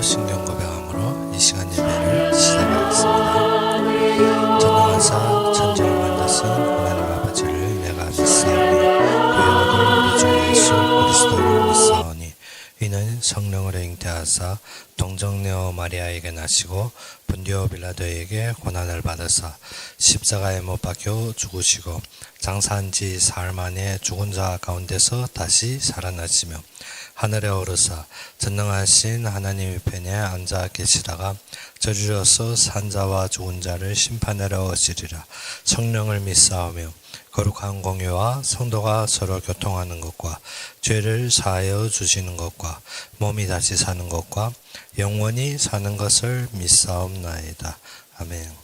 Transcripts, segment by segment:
기도 신경 고백함으로 이 시간 예배를 시작하겠습니다. 전능하사 천지를 만드신 하나님 아버지를 내가 믿사오니 그의 아들 우리 주 예수 그리스도를 믿사오니 이는 성령으로 잉태하사 동정녀 마리아에게 나시고 본디오 빌라도에게 고난을 받으사 십자가에 못 박혀 죽으시고 장사한 지 사흘 만에 죽은 자 가운데서 다시 살아나시며 하늘에 오르사 전능하신 하나님의 편에 앉아 계시다가 저리로서 산 자와 죽은 자를 심판하러 오시리라. 성령을 믿사오며 거룩한 공유와 성도가 서로 교통하는 것과 죄를 사하여 주시는 것과 몸이 다시 사는 것과 영원히 사는 것을 믿사옵나이다. 아멘.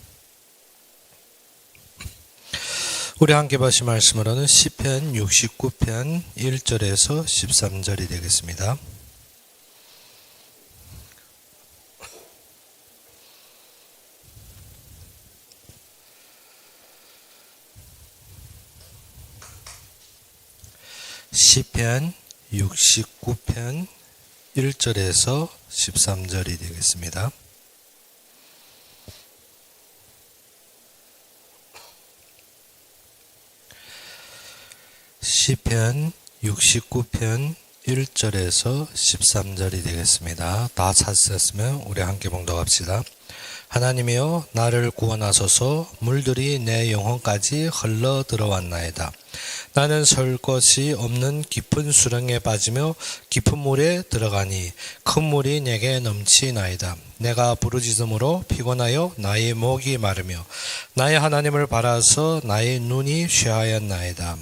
우리 함께 보신 말씀으로는 시편 69편 1절에서 13절이 되겠습니다. 시편 69편 1절에서 13절이 되겠습니다. 시편 69편 1절에서 13절이 되겠습니다. 다 찾으셨으면 우리 함께 봉독합시다. 하나님이여 나를 구원하소서. 물들이 내 영혼까지 흘러 들어왔나이다. 나는 설 곳이 없는 깊은 수렁에 빠지며 깊은 물에 들어가니 큰 물이 내게 넘치나이다. 내가 부르짖음으로 피곤하여 나의 목이 마르며 나의 하나님을 바라서 나의 눈이 쇠하였나이다.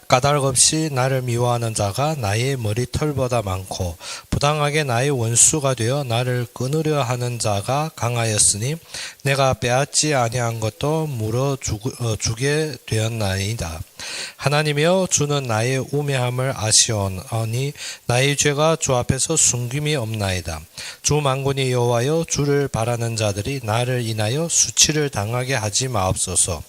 까닭없이 나를 미워하는 자가 나의 머리털보다 많고 부당하게 나의 원수가 되어 나를 끊으려 하는 자가 강하였으니 내가 빼앗지 아니한 것도 물어 주게 되었나이다. 하나님이여 주는 나의 우매함을 아시오니 나의 죄가 주 앞에서 숨김이 없나이다. 주 만군의 여호와여 주를 바라는 자들이 나를 인하여 수치를 당하게 하지 마옵소서.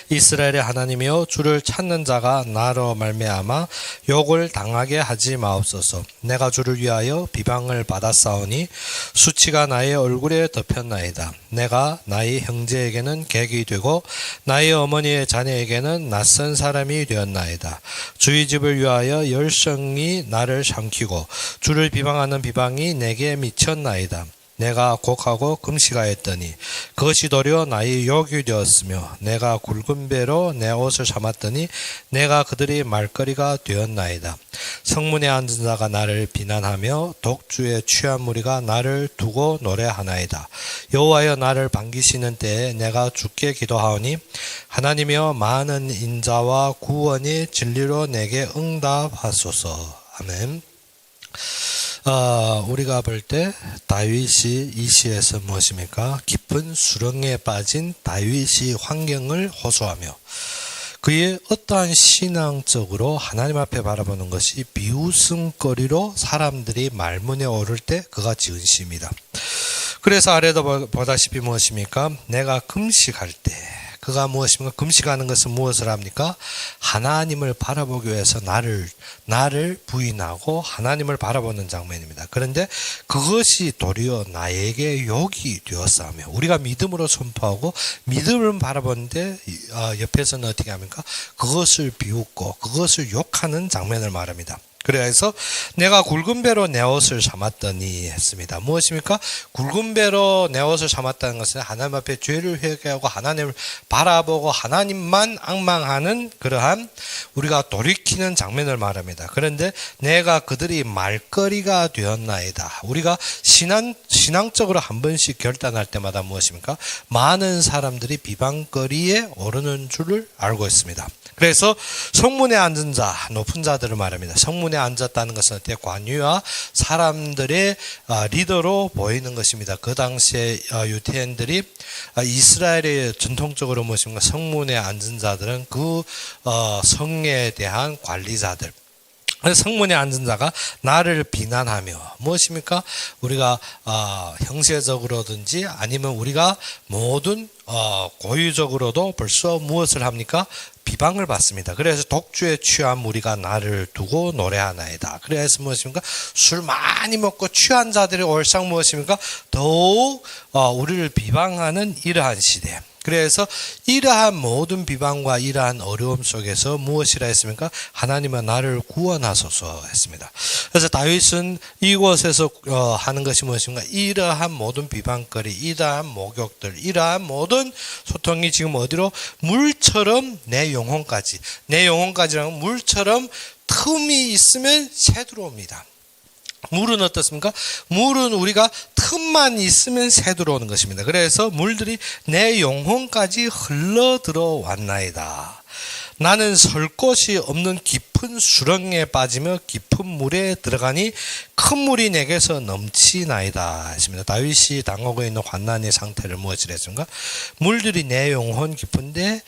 이스라엘의 하나님이여 주를 찾는 자가 나로 말미암아 욕을 당하게 하지 마옵소서. 내가 주를 위하여 비방을 받았사오니 수치가 나의 얼굴에 덮였나이다. 내가 나의 형제에게는 객이 되고 나의 어머니의 자녀에게는 낯선 사람이 되었나이다. 주의 집을 위하여 열성이 나를 삼키고 주를 비방하는 비방이 내게 미쳤나이다. 내가 곡하고 금식하였더니 그것이 도리어 나의 욕이 되었으며 내가 굵은 배로 내 옷을 삼았더니 내가 그들의 말거리가 되었나이다. 성문에 앉은 자가 나를 비난하며 독주의 취한 무리가 나를 두고 노래하나이다. 여호와여 나를 반기시는 때에 내가 주께 기도하오니 하나님이여 많은 인자와 구원이 진리로 내게 응답하소서. 아멘. 우리가 볼 때 다윗이 이 시에서 무엇입니까? 깊은 수렁에 빠진 다윗이 환경을 호소하며 그의 어떠한 신앙적으로 하나님 앞에 바라보는 것이 비웃음거리로 사람들이 말문에 오를 때 그가 지은 시입니다. 그래서 아래도 보다시피 무엇입니까? 내가 금식할 때 그가 무엇입니까? 금식하는 것은 무엇을 합니까? 하나님을 바라보기 위해서 나를 부인하고 하나님을 바라보는 장면입니다. 그런데 그것이 도리어 나에게 욕이 되었사오며 우리가 믿음으로 선포하고 믿음을 바라보는데 옆에서는 어떻게 합니까? 그것을 비웃고 그것을 욕하는 장면을 말합니다. 그래서 내가 굵은 배로 내 옷을 삼았더니 했습니다. 무엇입니까? 굵은 배로 내 옷을 삼았다는 것은 하나님 앞에 죄를 회개하고 하나님을 바라보고 하나님만 앙망하는 그러한 우리가 돌이키는 장면을 말합니다. 그런데 내가 그들이 말거리가 되었나이다. 우리가 신앙적으로 한 번씩 결단할 때마다 무엇입니까? 많은 사람들이 비방거리에 오르는 줄을 알고 있습니다. 그래서 성문에 앉은 자, 높은 자들을 말합니다. 성문에 앉았다는 것은 어때? 관유와 사람들의 리더로 보이는 것입니다. 그 당시에 유대인들이 이스라엘의 전통적으로 무엇입니까? 성문에 앉은 자들은 그 성에 대한 관리자들. 성문에 앉은 자가 나를 비난하며 무엇입니까? 우리가 형세적으로든지 아니면 우리가 모든 고유적으로도 벌써 무엇을 합니까? 비방을 받습니다. 그래서 독주에 취한 무리가 나를 두고 노래하나이다. 그래서 무엇입니까? 술 많이 먹고 취한 자들의 올상 무엇입니까? 더욱 우리를 비방하는 이러한 시대. 그래서 이러한 모든 비방과 이러한 어려움 속에서 무엇이라 했습니까? 하나님은 나를 구원하소서 했습니다. 그래서 다윗은 이곳에서 하는 것이 무엇인가? 이러한 모든 비방거리, 이러한 모욕들, 이러한 모든 소통이 지금 어디로? 물처럼 내 영혼까지라는 물처럼 틈이 있으면 새 들어옵니다. 물은 어떻습니까? 물은 우리가 틈만 있으면 새 들어오는 것입니다. 그래서 물들이 내 영혼까지 흘러 들어왔나이다. 나는 설 곳이 없는 깊은 수렁에 빠지며 깊은 물에 들어가니 큰 물이 내게서 넘치나이다 했습니다. 다윗이 당하고 있는 환난의 상태를 무엇이라 했습니까? 물들이 내 영혼 깊은데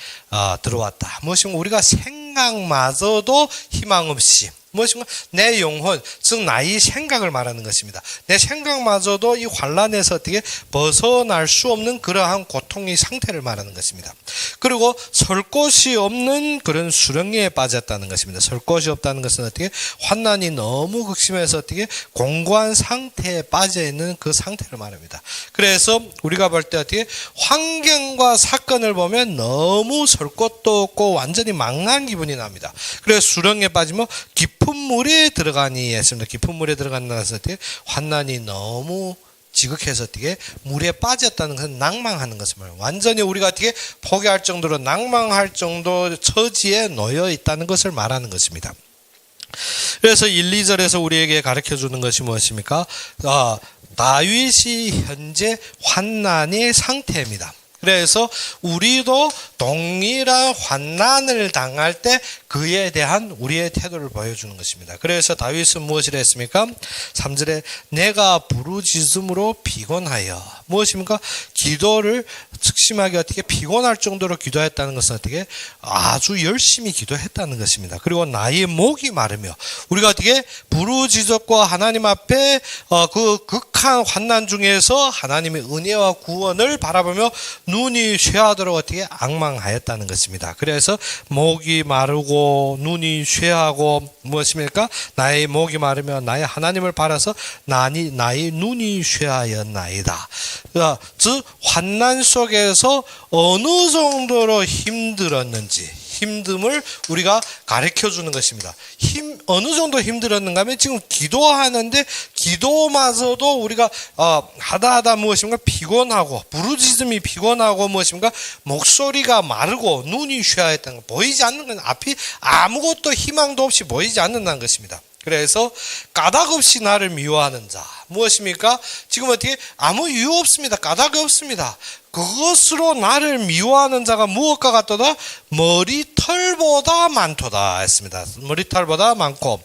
들어왔다. 무엇인가? 우리가 생각마저도 희망 없이 무엇인가? 내 영혼, 즉 나의 생각을 말하는 것입니다. 내 생각마저도 이 환난에서 어떻게 벗어날 수 없는 그러한 고통의 상태를 말하는 것입니다. 그리고 설 곳이 없는 그런 수렁에 빠졌다는 것입니다. 설 곳이 없다는 것은 어떻게? 환난이 너무 극심해서 어떻게? 공고한 상태에 빠져 있는 그 상태를 말합니다. 그래서 우리가 볼 때 어떻게? 환경과 사건을 보면 너무 설 곳도 없고 완전히 망한 기분이 납니다. 그래서 수렁에 빠지면 깊은 물에 들어가니 했습니다. 깊은 물에 들어간다는 것은 어떻게? 환난이 너무 지극해서 어떻게? 물에 빠졌다는 것은 낭망하는 것을 말해요. 완전히 우리가 어떻게? 포기할 정도로 낭망할 정도 처지에 놓여 있다는 것을 말하는 것입니다. 그래서 1, 2절에서 우리에게 가르쳐 주는 것이 무엇입니까? 다윗이 현재 환난의 상태입니다. 그래서 우리도 동일한 환난을 당할 때 그에 대한 우리의 태도를 보여주는 것입니다. 그래서 다윗은 무엇이라 했습니까? 3절에 내가 부르짖음으로 피곤하여 무엇입니까? 기도를 즉심하게 어떻게 피곤할 정도로 기도했다는 것은 어떻게? 아주 열심히 기도했다는 것입니다. 그리고 나의 목이 마르며 우리가 어떻게? 부르짖었고 하나님 앞에 그 극한 환난 중에서 하나님의 은혜와 구원을 바라보며 눈이 쇠하도록 어떻게? 앙망하였다는 것입니다. 그래서 목이 마르고 눈이 쇠하고 무엇입니까? 나의 목이 마르며 나의 하나님을 바라서 나의 눈이 쇠하였나이다. 즉 환난 속에서 어느 정도로 힘들었는지 힘듦을 우리가 가르쳐 주는 것입니다. 어느 정도 힘들었는가 하면 지금 기도하는데 기도마저도 우리가 하다 무엇인가 피곤하고 부르짖음이 피곤하고 무엇인가 목소리가 마르고 눈이 쇠하였다는 것, 보이지 않는 건 앞이 아무것도 희망도 없이 보이지 않는다는 것입니다. 그래서 까닭 없이 나를 미워하는 자 무엇입니까? 지금 어떻게 아무 이유 없습니다. 까닭이 없습니다. 그것으로 나를 미워하는 자가 무엇과 같도다? 머리털보다 많도다 했습니다. 머리털보다 많고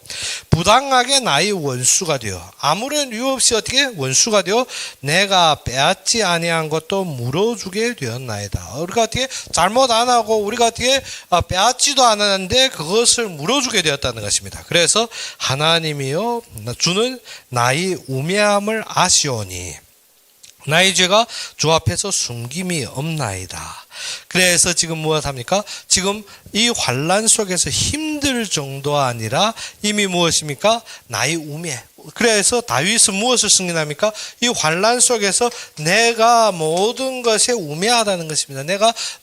부당하게 나의 원수가 되어 아무런 이유 없이 어떻게 원수가 되어 내가 빼앗지 아니한 것도 물어주게 되었나이다. 우리가 어떻게 잘못 안 하고 우리가 어떻게 빼앗지도 않았는데 그것을 물어주게 되었다는 것입니다. 그래서 하나님이여 주는 나의 우매함을 아시오니 나의 죄가 주 앞에서 숨김이 없나이다. 그래서 지금 무엇합니까? 지금 이 환난 속에서 힘들 정도가 아니라 이미 무엇입니까? 나의 우매. 그래서 다윗은 무엇을 승인합니까? 이 환난 속에서 내가 모든 것에 우매하다는 것입니다.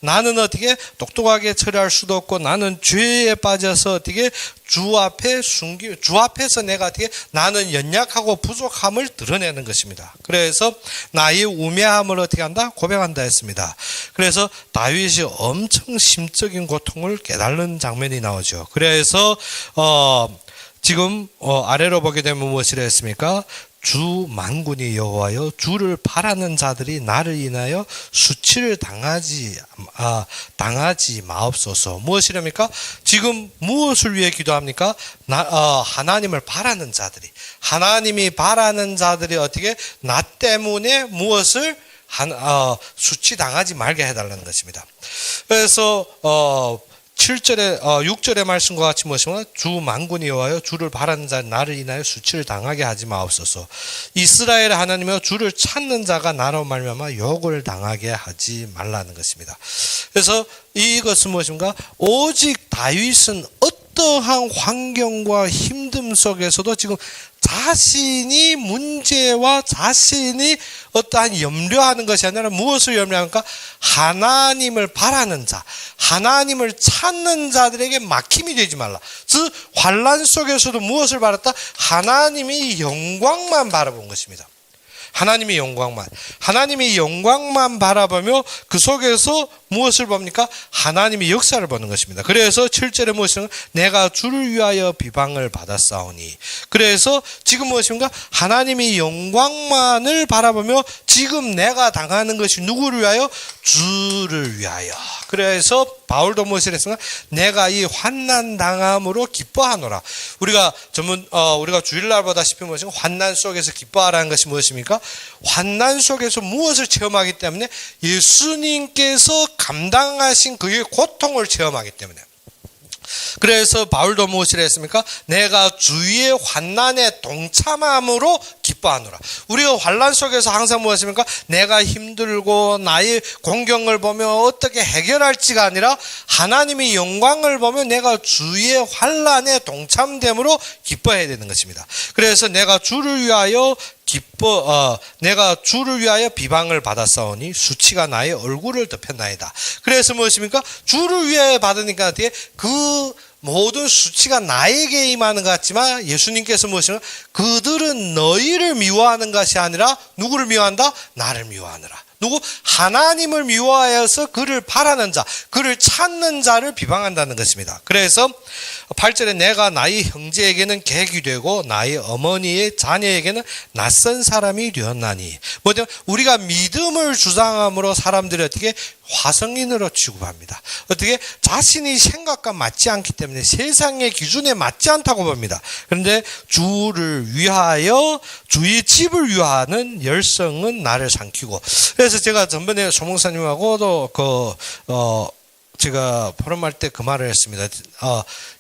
나는 어떻게 똑똑하게 처리할 수도 없고 나는 죄에 빠져서 어떻게 주 앞에서 내가 어떻게 나는 연약하고 부족함을 드러내는 것입니다. 그래서 나의 우매함을 어떻게 한다? 고백한다 했습니다. 그래서 다윗이 엄청 심적인 고통을 깨달는 장면이 나오죠. 그래서 지금 아래로 보게 되면 무엇이라 했습니까? 주 만군의 여호와여 주를 바라는 자들이 나를 인하여 수치를 당하지 마옵소서. 무엇이랍니까? 지금 무엇을 위해 기도합니까? 하나님을 바라는 자들이 하나님이 바라는 자들이 어떻게 나 때문에 무엇을 수치 당하지 말게 해달라는 것입니다. 그래서 6절의 말씀과 같이 무엇이면 주 만군이 여호와여 주를 바라는 자 나를 인하여 수치를 당하게 하지 마옵소서. 이스라엘 하나님여 주를 찾는 자가 나로 말미암아 욕을 당하게 하지 말라는 것입니다. 그래서 이것은 무엇인가? 오직 다윗은 어떠한 환경과 힘듦 속에서도 지금 자신이 문제와 자신이 어떠한 염려하는 것이 아니라 무엇을 염려합니까? 하나님을 바라는 자, 하나님을 찾는 자들에게 막힘이 되지 말라. 즉 환난 속에서도 무엇을 바랐다? 하나님이 영광만 바라본 것입니다. 하나님의 영광만 바라보며 그 속에서 무엇을 봅니까? 하나님의 역사를 보는 것입니다. 그래서 7절에 무엇인가? 내가 주를 위하여 비방을 받았사오니. 그래서 지금 무엇인가? 하나님의 영광만을 바라보며 지금 내가 당하는 것이 누구를 위하여? 주를 위하여. 그래서 바울도 무엇을 했습니까? 내가 이 환난 당함으로 기뻐하노라. 우리가 주일날 보다시피 무엇인가? 환난 속에서 기뻐하라는 것이 무엇입니까? 환난 속에서 무엇을 체험하기 때문에 예수님께서 감당하신 그의 고통을 체험하기 때문에. 그래서 바울도 무엇을 했습니까? 내가 주의 환난에 동참함으로 기뻐하노라. 우리가 환난 속에서 항상 무엇입니까? 내가 힘들고 나의 공경을 보며 어떻게 해결할지가 아니라 하나님의 영광을 보며 내가 주의 환난에 동참됨으로 기뻐해야 되는 것입니다. 그래서 내가 주를 위하여 비방을 받았사오니 수치가 나의 얼굴을 덮였나이다. 그래서 무엇입니까? 주를 위하여 받으니까 어떻게 그 모든 수치가 나에게 임하는 것 같지만 예수님께서 무엇입니까? 그들은 너희를 미워하는 것이 아니라 누구를 미워한다? 나를 미워하느라. 누구? 하나님을 미워하여서 그를 바라는 자, 그를 찾는 자를 비방한다는 것입니다. 그래서 8절에 내가 나의 형제에게는 객이 되고 나의 어머니의 자녀에게는 낯선 사람이 되었나니. 뭐냐? 우리가 믿음을 주장함으로 사람들이 어떻게 화성인으로 취급합니다. 어떻게? 자신이 생각과 맞지 않기 때문에 세상의 기준에 맞지 않다고 봅니다. 그런데 주를 위하여 주의 집을 위하는 열성은 나를 삼키고. 그래서 제가 전번에 소목사님하고도 제가 포럼할 때 그 말을 했습니다.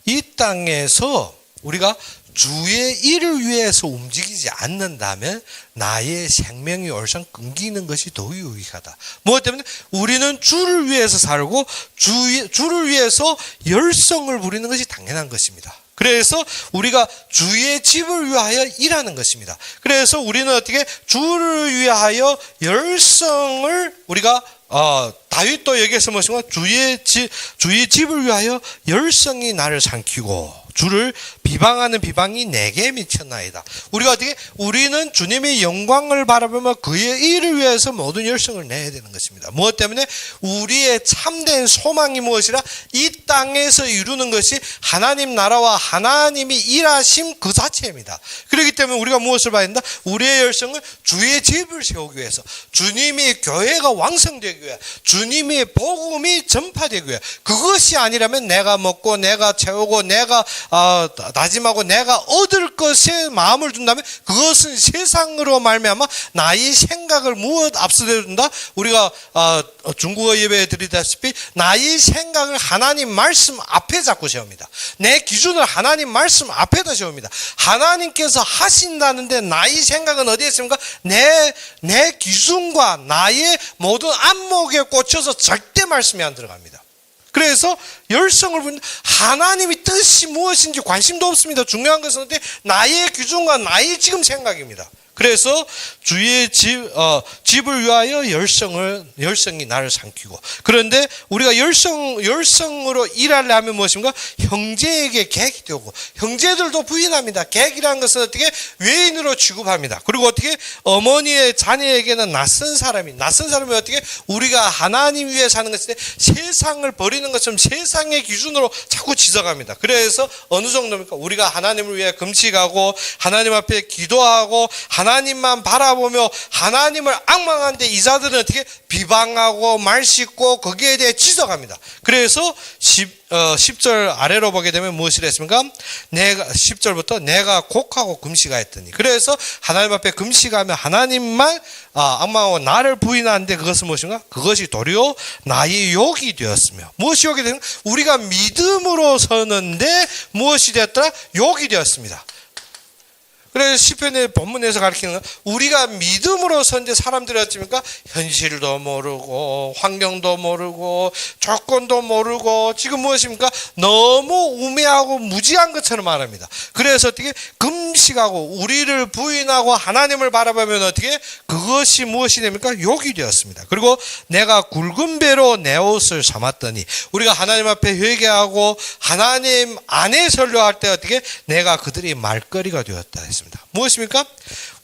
이 땅에서 우리가 주의 일을 위해서 움직이지 않는다면 나의 생명이 얼상 끊기는 것이 더 유익하다. 무엇 때문에? 우리는 주를 위해서 살고 주를 위해서 열성을 부리는 것이 당연한 것입니다. 그래서 우리가 주의 집을 위하여 일하는 것입니다. 그래서 우리는 어떻게 주를 위하여 열성을 우리가 다윗도 여기에서 무엇인가? 주의 집을 위하여 열성이 나를 삼키고 주를 비방하는 비방이 내게 미쳤나이다. 우리가 어떻게? 우리는 주님의 영광을 바라보며 그의 일을 위해서 모든 열성을 내야 되는 것입니다. 무엇 때문에? 우리의 참된 소망이 무엇이라? 이 땅에서 이루는 것이 하나님 나라와 하나님이 일하심 그 자체입니다. 그렇기 때문에 우리가 무엇을 봐야 된다? 우리의 열성을 주의 집을 세우기 위해서, 주님의 교회가 왕성되기 위해, 주님의 복음이 전파되기 위해. 그것이 아니라면 내가 먹고 내가 채우고 내가 다짐하고 내가 얻을 것에 마음을 둔다면 그것은 세상으로 말미암아 나의 생각을 무엇 앞서게 둔다? 우리가 중국어 예배 드리다시피 나의 생각을 하나님 말씀 앞에 자꾸 세웁니다. 내 기준을 하나님 말씀 앞에다 세웁니다. 하나님께서 하신다는데 나의 생각은 어디에 있습니까? 내 기준과 나의 모든 안목에 꽂혀서 절대 말씀이 안 들어갑니다. 그래서 열성을 부린 하나님의 뜻이 무엇인지 관심도 없습니다. 중요한 것은 나의 기준과 나의 지금 생각입니다. 그래서 주의 집을 위하여 열성이 나를 삼키고. 그런데 우리가 열성으로 일하려면 무엇인가? 형제에게 객이 되고, 형제들도 부인합니다. 객이라는 것은 어떻게? 외인으로 취급합니다. 그리고 어떻게? 어머니의 자녀에게는 낯선 사람이 어떻게? 우리가 하나님 위에 사는 것인데 세상을 버리는 것처럼 세상의 기준으로 자꾸 지적합니다. 그래서 어느 정도입니까? 우리가 하나님을 위해 금식하고 하나님 앞에 기도하고 하나님만 바라보며 하나님을 앙망하는데 이 자들은 어떻게 비방하고 말 씻고 거기에 대해 지적합니다. 그래서 10절 아래로 보게 되면 무엇이라 했습니까? 10절부터 내가 곡하고 금식하였더니, 그래서 하나님 앞에 금식하며 하나님만 앙망하고 나를 부인하는데 그것은 무엇인가? 그것이 도리어 나의 욕이 되었으며, 무엇이 욕이 되는? 우리가 믿음으로 서는데 무엇이 되었더라? 욕이 되었습니다. 그래서 시편의 본문에서 가르치는 건 우리가 믿음으로 선데 사람들이 어떻습니까? 현실도 모르고 환경도 모르고 조건도 모르고 지금 무엇입니까? 너무 우매하고 무지한 것처럼 말합니다. 그래서 어떻게 금식하고 우리를 부인하고 하나님을 바라보면 어떻게 그것이 무엇이 됩니까? 욕이 되었습니다. 그리고 내가 굵은 배로 내 옷을 삼았더니, 우리가 하나님 앞에 회개하고 하나님 안에 설교할 때 어떻게 내가 그들이 말거리가 되었다 했습니다. 무엇입니까?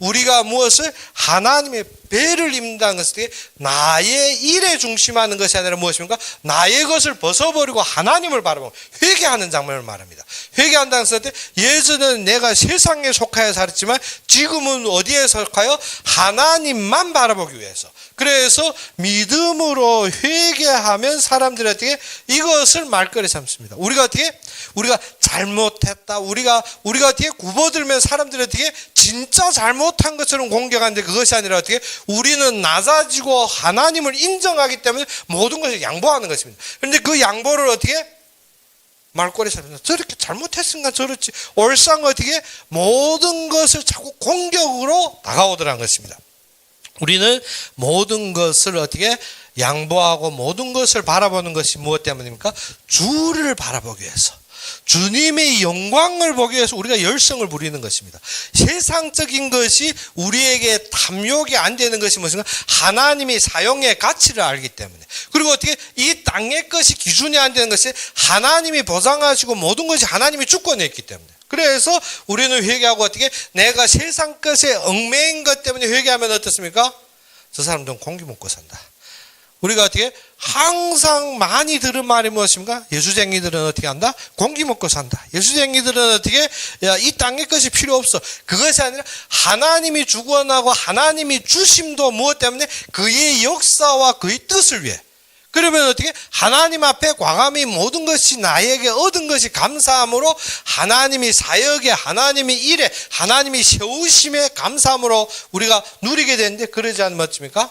우리가 무엇을 하나님의 배를 입는다는 것은 나의 일에 중심하는 것이 아니라 무엇입니까? 나의 것을 벗어버리고 하나님을 바라보고 회개하는 장면을 말합니다. 회개한다는 것은 예전에는 내가 세상에 속하여 살았지만 지금은 어디에 속하여? 하나님만 바라보기 위해서. 그래서 믿음으로 회개하면 사람들이 어떻게 이것을 말거리 삼습니다. 우리가 어떻게? 우리가 잘못했다. 우리가 어떻게 굽어들면 사람들이 어떻게 진짜 잘못한 것처럼 공격하는데, 그것이 아니라 어떻게 우리는 낮아지고 하나님을 인정하기 때문에 모든 것을 양보하는 것입니다. 그런데 그 양보를 어떻게 말꼬리 삼습니다. 저렇게 잘못했으니까 저렇지. 올상 어떻게 모든 것을 자꾸 공격으로 다가오더라는 것입니다. 우리는 모든 것을 어떻게 양보하고 모든 것을 바라보는 것이 무엇 때문입니까? 주를 바라보기 위해서, 주님의 영광을 보기 위해서 우리가 열성을 부리는 것입니다. 세상적인 것이 우리에게 탐욕이 안 되는 것이 무엇인가? 하나님이 사용의 가치를 알기 때문에. 그리고 어떻게 이 땅의 것이 기준이 안 되는 것이 하나님이 보장하시고 모든 것이 하나님이 주권했기 때문에. 그래서 우리는 회개하고 어떻게 내가 세상 것에 얽매인 것 때문에 회개하면 어떻습니까? 저 사람들은 공기 먹고 산다. 우리가 어떻게 항상 많이 들은 말이 무엇입니까? 예수쟁이들은 어떻게 한다? 공기 먹고 산다. 예수쟁이들은 어떻게 이 땅의 것이 필요 없어. 그것이 아니라 하나님이 주권하고 하나님이 주심도 무엇 때문에? 그의 역사와 그의 뜻을 위해. 그러면 어떻게 하나님 앞에 과감히 모든 것이 나에게 얻은 것이 감사함으로 하나님이 사역에, 하나님이 일에, 하나님이 세우심에 감사함으로 우리가 누리게 되는데, 그러지 않으면 어떻습니까?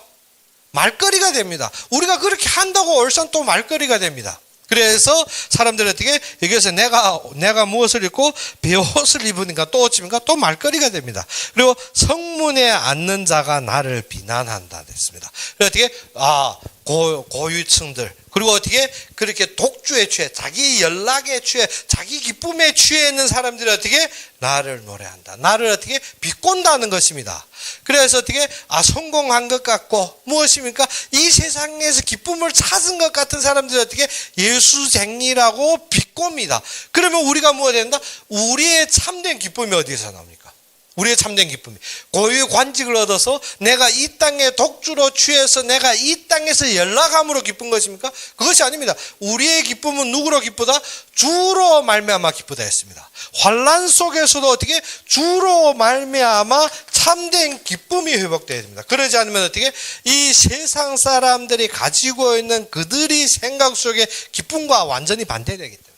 말거리가 됩니다. 우리가 그렇게 한다고 얼선 또 말거리가 됩니다. 그래서 사람들이 어떻게 여기서 내가 무엇을 입고 베옷을 입으니까 또 어찌입니까? 또 말거리가 됩니다. 그리고 성문에 앉는 자가 나를 비난한다 됐습니다. 어떻게 고유층들, 그리고 어떻게 그렇게 독주에 취해, 자기 연락에 취해, 자기 기쁨에 취해 있는 사람들이 어떻게 나를 노래한다, 나를 어떻게 비꼰다는 것입니다. 그래서 어떻게 성공한 것 같고 무엇입니까? 이 세상에서 기쁨을 찾은 것 같은 사람들이 어떻게 예수쟁이라고 비꼽니다. 그러면 우리가 뭐가 된다? 우리의 참된 기쁨이 어디에서 나옵니까? 우리의 참된 기쁨이 고유의 관직을 얻어서 내가 이 땅에 독주로 취해서 내가 이 땅에서 연락함으로 기쁜 것입니까? 그것이 아닙니다. 우리의 기쁨은 누구로 기쁘다? 주로 말미암아 기쁘다 했습니다. 환난 속에서도 어떻게 주로 말미암아 참된 기쁨이 회복되어야 됩니다. 그러지 않으면 어떻게 이 세상 사람들이 가지고 있는 그들이 생각 속의 기쁨과 완전히 반대되기 때문에.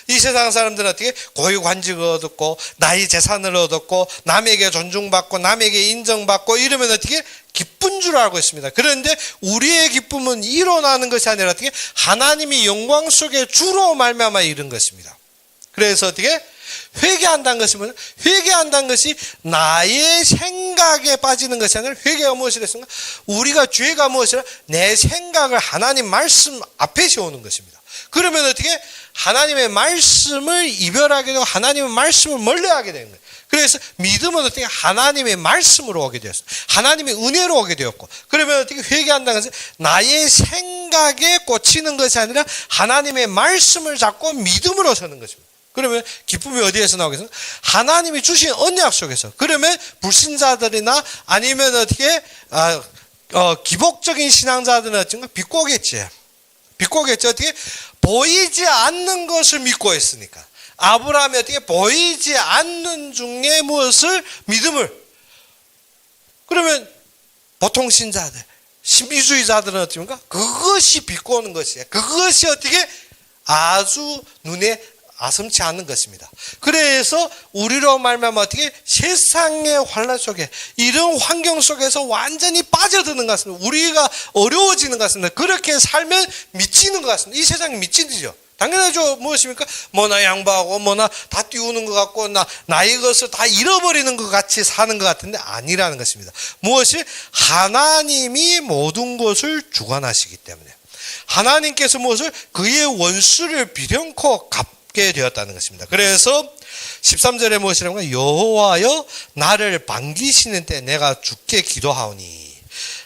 이 세상 사람들은 어떻게 고유 관직을 얻었고 나의 재산을 얻었고 남에게 존중받고 남에게 인정받고 이러면 어떻게 기쁜 줄 알고 있습니다. 그런데 우리의 기쁨은 일어나는 것이 아니라 어떻게 하나님이 영광 속에 주로 말미암아 이른 것입니다. 그래서 어떻게 회개한다는 것이 뭐냐? 회개한다는 것이 나의 생각에 빠지는 것이 아니라, 회개가 무엇이랬습니까? 우리가 죄가 무엇이라 내 생각을 하나님 말씀 앞에 세우는 것입니다. 그러면 어떻게 하나님의 말씀을 이별하게 되고 하나님의 말씀을 멀리하게 되는 거예요. 그래서 믿음은 어떻게 하나님의 말씀으로 오게 되었어요. 하나님의 은혜로 오게 되었고, 그러면 어떻게 회개한다는 것은 나의 생각에 꽂히는 것이 아니라 하나님의 말씀을 잡고 믿음으로 서는 것입니다. 그러면 기쁨이 어디에서 나오겠어요? 하나님이 주신 언약 속에서. 그러면 불신자들이나 아니면 어떻게 기복적인 신앙자들은 어쩐가 비꼬겠지. 어떻게 보이지 않는 것을 믿고 있으니까. 아브라함이 어떻게 보이지 않는 중에 무엇을 믿음을 그러면 보통 신자들, 신비주의자들은 어떻습니까? 그것이 비꼬는 것이에요. 그것이 어떻게 아주 눈에 아슴치 않는 것입니다. 그래서 우리로 말하면 어떻게 세상의 환란 속에 이런 환경 속에서 완전히 빠져드는 것 같습니다. 우리가 어려워지는 것 같습니다. 그렇게 살면 미치는 것 같습니다. 이 세상이 미치죠. 당연하죠. 무엇입니까? 뭐나 양보하고 뭐나 다 띄우는 것 같고 나의 것을 다 잃어버리는 것 같이 사는 것 같은데 아니라는 것입니다. 무엇이? 하나님이 모든 것을 주관하시기 때문에 하나님께서 무엇을? 그의 원수를 비련코 갚게 되었다는 것입니다. 그래서 13절에 무엇이라고 하면 여호와여 나를 반기시는 때 내가 주께 기도하오니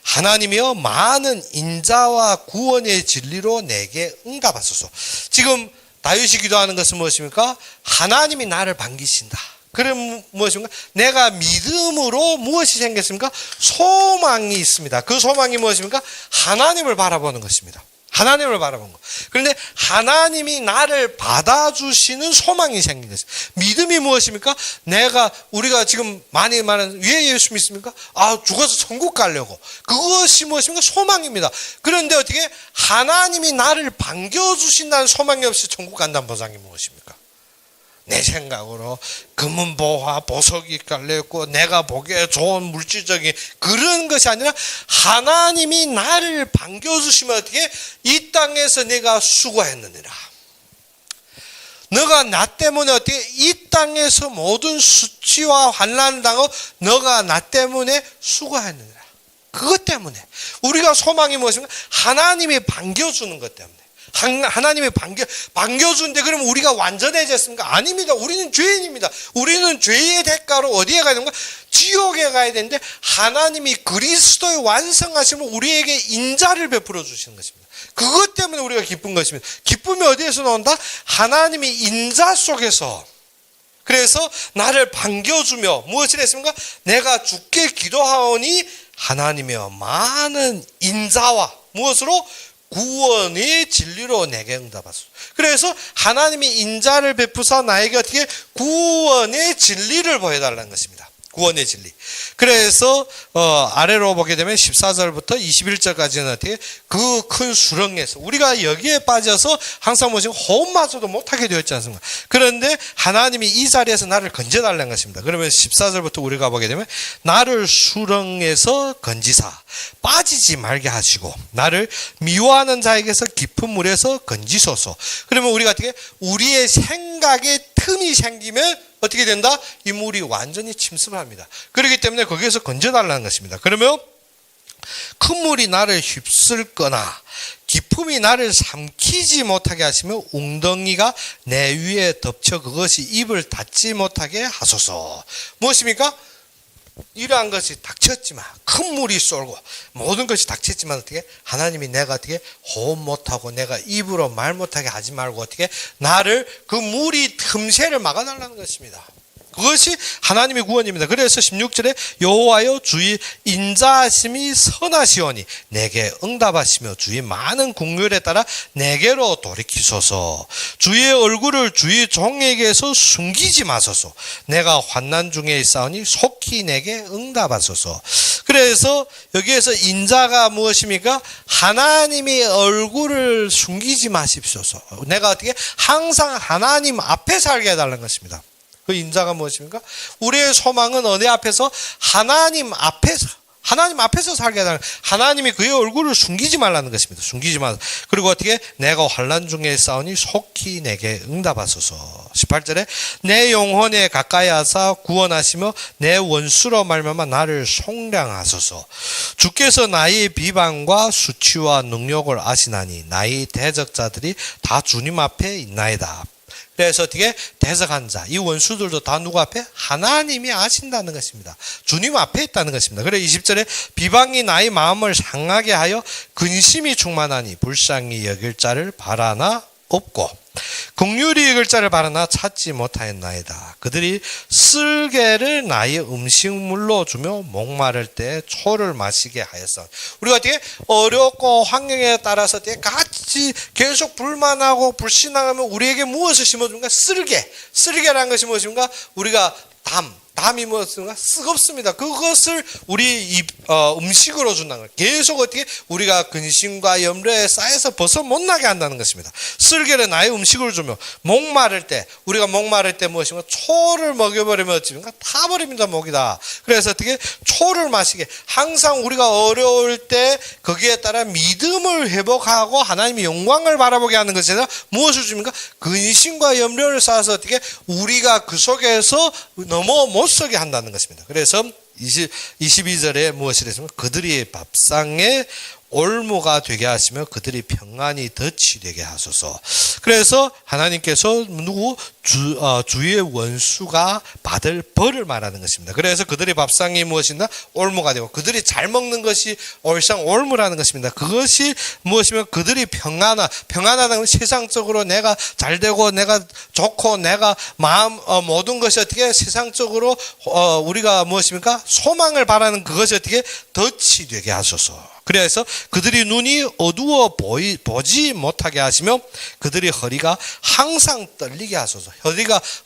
하나님이여 많은 인자와 구원의 진리로 내게 응답하소서. 지금 다윗이 기도하는 것은 무엇입니까? 하나님이 나를 반기신다. 그럼 무엇입니까? 내가 믿음으로 무엇이 생겼습니까? 소망이 있습니다. 그 소망이 무엇입니까? 하나님을 바라보는 것입니다. 하나님을 바라보는 것. 그런데 하나님이 나를 받아주시는 소망이 생긴 것입니다. 믿음이 무엇입니까? 우리가 지금 많이 말하는 왜 예수 믿습니까? 죽어서 천국 가려고. 그것이 무엇입니까? 소망입니다. 그런데 어떻게 하나님이 나를 반겨주신다는 소망이 없이 천국 간다는 보장이 무엇입니까? 내 생각으로 금은 보화 보석이 깔려있고 내가 보기에 좋은 물질적인 그런 것이 아니라 하나님이 나를 반겨주시면 어떻게 이 땅에서 내가 수고했느니라. 너가 나 때문에 어떻게 이 땅에서 모든 수치와 환난을 당하고 너가 나 때문에 수고했느니라. 그것 때문에 우리가 소망이 무엇입니까? 하나님이 반겨주는 것 때문에. 하나님이 반겨주는데 그러면 우리가 완전해졌습니까? 아닙니다. 우리는 죄인입니다. 우리는 죄의 대가로 어디에 가야 되는가? 지옥에 가야 되는데 하나님이 그리스도의 완성하심을 우리에게 인자를 베풀어 주시는 것입니다. 그것 때문에 우리가 기쁜 것입니다. 기쁨이 어디에서 나온다? 하나님이 인자 속에서. 그래서 나를 반겨주며 무엇을 했습니까? 내가 주께 기도하오니 하나님이여 많은 인자와 무엇으로? 구원의 진리로 내게 응답하소서. 그래서 하나님이 인자를 베푸사 나에게 어떻게 구원의 진리를 보여달라는 것입니다. 구원의 진리. 그래서 아래로 보게 되면 14절부터 21절까지는 어떻게 그 큰 수렁에서 우리가 여기에 빠져서 항상 뭐지 호흡마저도 못하게 되었지 않습니까? 그런데 하나님이 이 자리에서 나를 건져달라는 것입니다. 그러면 14절부터 우리가 보게 되면 나를 수렁에서 건지사 빠지지 말게 하시고 나를 미워하는 자에게서 깊은 물에서 건지소서. 그러면 우리가 어떻게 우리의 생각에 틈이 생기면 어떻게 된다? 이 물이 완전히 침습을 합니다. 그렇기 때문에 거기에서 건져달라는 것입니다. 그러면 큰 물이 나를 휩쓸거나 깊음이 나를 삼키지 못하게 하시며 웅덩이가 내 위에 덮쳐 그것이 입을 닫지 못하게 하소서. 무엇입니까? 이러한 것이 닥쳤지만 큰 물이 쏠고 모든 것이 닥쳤지만 어떻게 하나님이 내가 어떻게 호흡 못하고 내가 입으로 말 못하게 하지 말고 어떻게 나를 그 물이 틈새를 막아달라는 것입니다. 그것이 하나님의 구원입니다. 그래서 16절에 여호와여 주의 인자하심이 선하시오니 내게 응답하시며 주의 많은 긍휼에 따라 내게로 돌이키소서. 주의 얼굴을 주의 종에게서 숨기지 마소서. 내가 환난 중에 있사오니 속히 내게 응답하소서. 그래서 여기에서 인자가 무엇입니까? 하나님의 얼굴을 숨기지 마십소서. 내가 어떻게 항상 하나님 앞에 살게 해달라는 것입니다. 그 인자가 무엇입니까? 우리의 소망은 어디 앞에서? 하나님 앞에서 살게 하는 하나님이 그의 얼굴을 숨기지 말라는 것입니다. 숨기지 마. 그리고 어떻게? 내가 환난 중에 싸우니 속히 내게 응답하소서. 18절에 내 영혼에 가까이 하사 구원하시며 내 원수로 말미암아 나를 속량하소서. 주께서 나의 비방과 수치와 능력을 아시나니 나의 대적자들이 다 주님 앞에 있나이다. 그래서 어떻게 대적한 자, 이 원수들도 다 누구 앞에? 하나님이 아신다는 것입니다. 주님 앞에 있다는 것입니다. 그래 20절에 비방이 나의 마음을 상하게 하여 근심이 충만하니 불쌍히 여길 자를 바라나 없고 긍휼히 여길 자를 바라나 찾지 못하였나이다. 그들이 쓸개를 나의 음식물로 주며 목마를 때 초를 마시게 하였어. 우리가 어떻게 어렵고 환경에 따라서 어떻게 같이 계속 불만하고 불신앙하면 우리에게 무엇을 심어줍니까? 쓸개라는 것이 무엇입니까? 우리가 담이 무엇인가 쓰겁습니다. 그것을 우리 음식으로 준다는 거예요. 계속 어떻게 우리가 근심과 염려에 쌓여서 벗어 못 나게 한다는 것입니다. 쓸개를 나의 음식을 주며 목마를 때 우리가 목마를 때 무엇인가 초를 먹여버리면 어찌입니까? 타버립니다 목이다. 그래서 어떻게 초를 마시게 항상 우리가 어려울 때 거기에 따라 믿음을 회복하고 하나님의 영광을 바라보게 하는 것이 아니라 무엇을 줍니까? 근심과 염려를 쌓아서 어떻게 우리가 그 속에서 넘어 못 서게 한다는 것입니다. 그래서 22절에 무엇이 됐습니까? 그들이 밥상에 올무가 되게 하시며 그들이 평안히 덫이 되게 하소서. 그래서 하나님께서 주의 원수가 받을 벌을 말하는 것입니다. 그래서 그들이 밥상이 무엇이나 올무가 되고 그들이 잘 먹는 것이 올상 올무라는 것입니다. 그것이 무엇이면 그들이 평안하다는 건 세상적으로 내가 잘 되고 내가 좋고 내가 모든 것이 어떻게 세상적으로 우리가 무엇입니까? 소망을 바라는 그것이 어떻게 덫이 되게 하소서. 그래서 그들이 눈이 어두워 보지 못하게 하시며 그들이 허리가 항상 떨리게 하소서.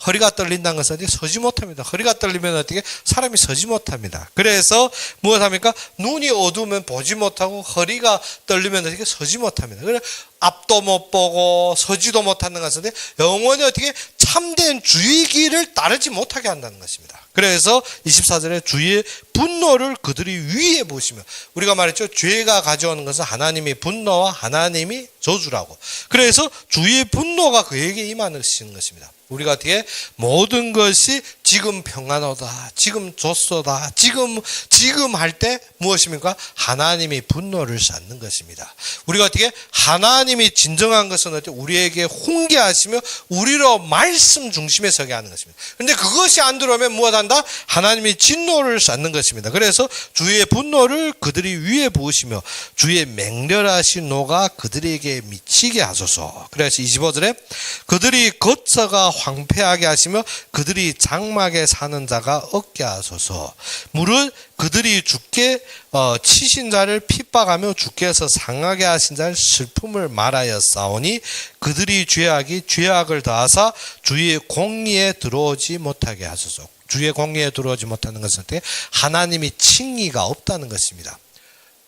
허리가 떨린다는 것은 어떻게 서지 못합니다. 허리가 떨리면 어떻게 사람이 서지 못합니다. 그래서 무엇합니까? 눈이 어두우면 보지 못하고 허리가 떨리면 어떻게 서지 못합니다. 그래 앞도 못 보고 서지도 못하는 것인데 영원히 어떻게 참된 주의 길을 따르지 못하게 한다는 것입니다. 그래서 24절에 주의 분노를 그들이 위에 보시며 우리가 말했죠. 죄가 가져오는 것은 하나님의 분노와 하나님이 저주라고. 그래서 주의 분노가 그에게 임하는 것입니다. 우리가 어떻게 모든 것이 지금 평안하다, 지금 좋소다, 지금 할 때 무엇입니까? 하나님이 분노를 쌓는 것입니다. 우리가 어떻게 하나님이 진정한 것은 어떻게 우리에게 훈계하시며 우리로 말씀 중심에 서게 하는 것입니다. 그런데 그것이 안 들어오면 무엇한다? 하나님이 진노를 쌓는 것입니다. 그래서 주의 분노를 그들이 위에 부으시며 주의 맹렬하신 노가 그들에게 미치게 하소서. 그래서 25절에 그들이 겉서가 황폐하게 하시며 그들이 장막에 사는 자가 없게 하소서. 무릇 그들이 주께 치신 자를 핍박하며 주께서 상하게 하신 자를 슬픔을 말하여 싸우니 그들이 죄악을 더하사 주의 공의에 들어오지 못하게 하소서. 주의 공의에 들어오지 못하는 것은 하나님이 칭의가 없다는 것입니다.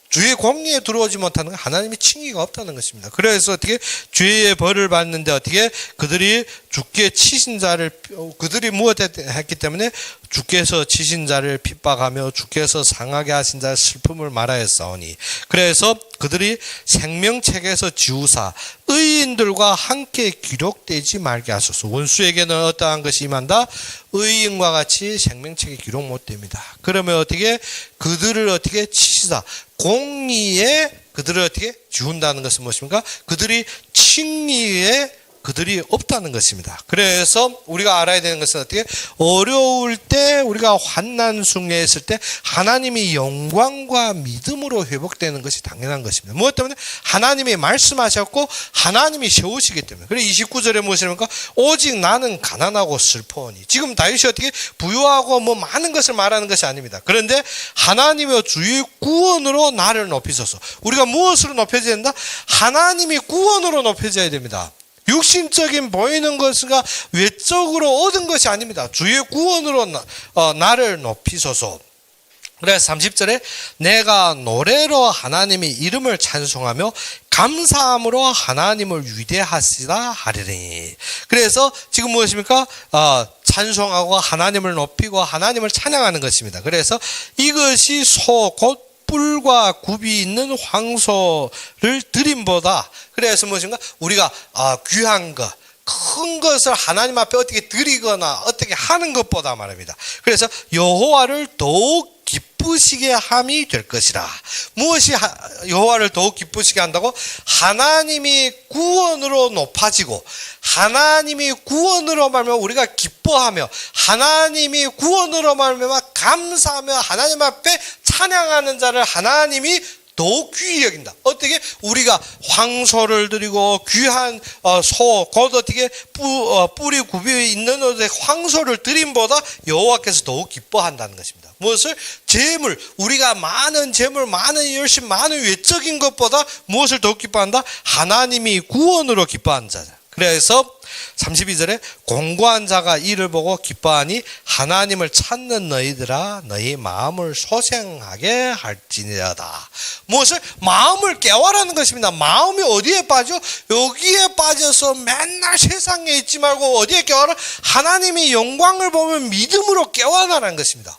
주의 공의에 들어오지 못하는 건 하나님의 칭의가 없다는 것입니다. 그래서 어떻게 죄의 벌을 받는데 어떻게 그들이 주께 치신 자를 그들이 무엇했기 때문에 주께서 치신 자를 핍박하며 주께서 상하게 하신 자의 슬픔을 말하였사오니 그래서 그들이 생명책에서 지우사 의인들과 함께 기록되지 말게 하소서. 원수에게는 어떠한 것이 임한다? 의인과 같이 생명책에 기록 못 됩니다. 그러면 어떻게 그들을 어떻게 치시다 공의에 그들을 어떻게 지운다는 것은 무엇입니까? 그들이 칭의에 그들이 없다는 것입니다. 그래서 우리가 알아야 되는 것은 어떻게 어려울 때 우리가 환난 중에 있을 때 하나님이 영광과 믿음으로 회복되는 것이 당연한 것입니다. 무엇 때문에? 하나님이 말씀하셨고 하나님이 세우시기 때문에. 그래서 29절에 무엇입니까? 오직 나는 가난하고 슬퍼하니. 지금 다윗이 어떻게 부유하고 많은 것을 말하는 것이 아닙니다. 그런데 하나님의 주의 구원으로 나를 높이소서. 우리가 무엇으로 높여져야 된다? 하나님이 구원으로 높여져야 됩니다. 육신적인 보이는 것과 외적으로 얻은 것이 아닙니다. 주의 구원으로 나를 높이소서. 그래서 30절에 내가 노래로 하나님의 이름을 찬송하며 감사함으로 하나님을 위대하시다 하리니. 그래서 지금 무엇입니까? 찬송하고 하나님을 높이고 하나님을 찬양하는 것입니다. 그래서 이것이 곧 뿔과 굽이 있는 황소를 드림보다 그래서 무엇인가? 우리가 귀한 것, 큰 것을 하나님 앞에 어떻게 드리거나 어떻게 하는 것보다 말입니다. 그래서 여호와를 더욱 기쁘시게 함이 될 것이라. 무엇이 여호와를 더욱 기쁘시게 한다고? 하나님이 구원으로 높아지고 하나님이 구원으로 말미암아 우리가 기뻐하며 하나님이 구원으로 말미암아 감사하며 하나님 앞에 찬양하는 자를 하나님이 더욱 귀히 여긴다. 어떻게? 우리가 황소를 드리고 귀한 소, 곧 어떻게 뿔이 굽이 있는 황소를 드림보다 여호와께서 더욱 기뻐한다는 것입니다. 무엇을? 재물, 우리가 많은 재물, 많은 열심, 많은 외적인 것보다 무엇을 더욱 기뻐한다? 하나님이 구원으로 기뻐하는 자다. 그래서 32절에 공고한 자가 이를 보고 기뻐하니 하나님을 찾는 너희들아 너희 마음을 소생하게 할지니라다. 무엇을? 마음을 깨워라는 것입니다. 마음이 어디에 빠져? 여기에 빠져서 맨날 세상에 있지 말고 어디에 깨워라? 하나님의 영광을 보면 믿음으로 깨워나라는 것입니다.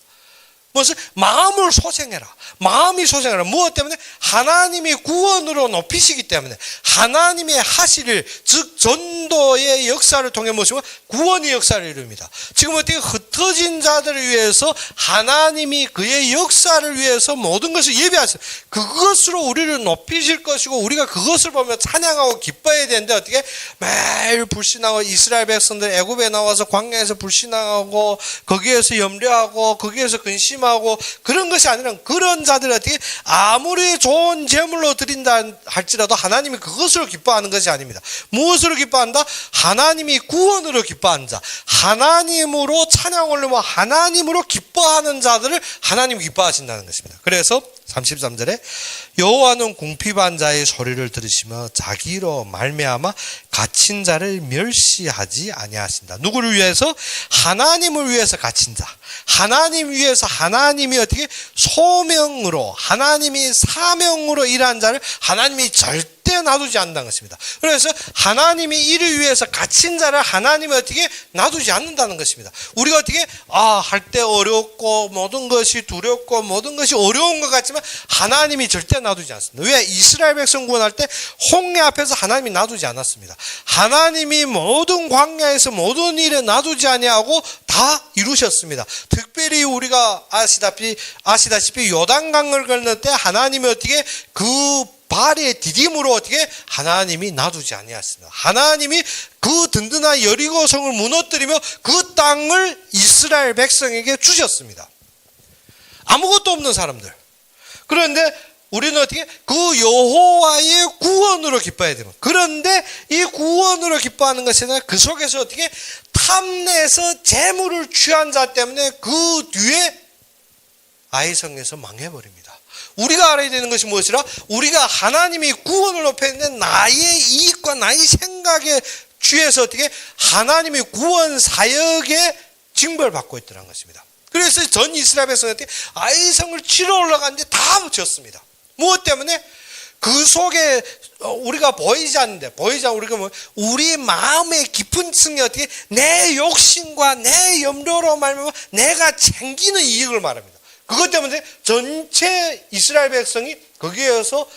무엇을? 마음을 소생해라. 마음이 소생해라. 무엇 때문에? 하나님이 구원으로 높이시기 때문에 하나님의 하시를, 즉 전도의 역사를 통해 무엇이고 구원의 역사를 이룹니다. 지금 어떻게 흩어진 자들을 위해서 하나님이 그의 역사를 위해서 모든 것을 예비하셨어요. 그것으로 우리를 높이실 것이고 우리가 그것을 보며 찬양하고 기뻐해야 되는데 어떻게 매일 불신하고 이스라엘 백성들 애굽에 나와서 광야에서 불신하고 거기에서 염려하고 거기에서 근심하고 그런 것이 아니라 그런 자들이 어떻게 아무리 좋은 제물로 드린다 할지라도 하나님이 그것으로 기뻐하는 것이 아닙니다. 무엇으로 기뻐한다? 하나님이 구원으로 기뻐하는 자, 하나님으로 찬양 올리고 하나님으로 기뻐하는 자들을 하나님이 기뻐하신다는 것입니다. 그래서 33절에 여호와는 궁핍한 자의 소리를 들으시며 자기로 말미암아 갇힌 자를 멸시하지 아니하신다. 누구를 위해서? 하나님을 위해서 갇힌 자. 하나님 위해서 하나님이 어떻게 소명으로 하나님이 사명으로 일한 자를 하나님이 절대 놔두지 않는다는 것입니다. 그래서 하나님이 이를 위해서 갇힌 자를 하나님이 어떻게 놔두지 않는다는 것입니다. 우리가 어떻게 할 때 어렵고 모든 것이 두렵고 모든 것이 어려운 것 같지만 하나님이 절대 놔두지 않습니다. 왜? 이스라엘 백성 구원할 때 홍해 앞에서 하나님이 놔두지 않았습니다. 하나님이 모든 광야에서 모든 일에 놔두지 아니하고 다 이루셨습니다. 특별히 우리가 아시다시피 요단강을 건널 때 하나님이 어떻게 그 발의 디딤으로 어떻게 하나님이 놔두지 아니하였습니다. 하나님이 그 든든한 여리고성을 무너뜨리며 그 땅을 이스라엘 백성에게 주셨습니다. 아무것도 없는 사람들. 그런데 우리는 어떻게 그 여호와의 구원으로 기뻐해야 됩니다. 그런데 이 구원으로 기뻐하는 것이 아니라 그 속에서 어떻게 탐내서 재물을 취한 자 때문에 그 뒤에 아이성에서 망해버립니다. 우리가 알아야 되는 것이 무엇이라? 우리가 하나님이 구원을 높였는데 나의 이익과 나의 생각에 취해서 어떻게 하나님의 구원 사역에 징벌을 받고 있더라는 것입니다. 그래서 전 이스라엘 백성한테 아이성을 치러 올라갔는데 다 묻혔습니다. 무엇 때문에? 그 속에 우리가 보이지 않는데 우리가 우리 마음의 깊은 층이 어떻게 내 욕심과 내 염려로 말하면 내가 챙기는 이익을 말합니다. 그것 때문에 전체 이스라엘 백성이 거기에서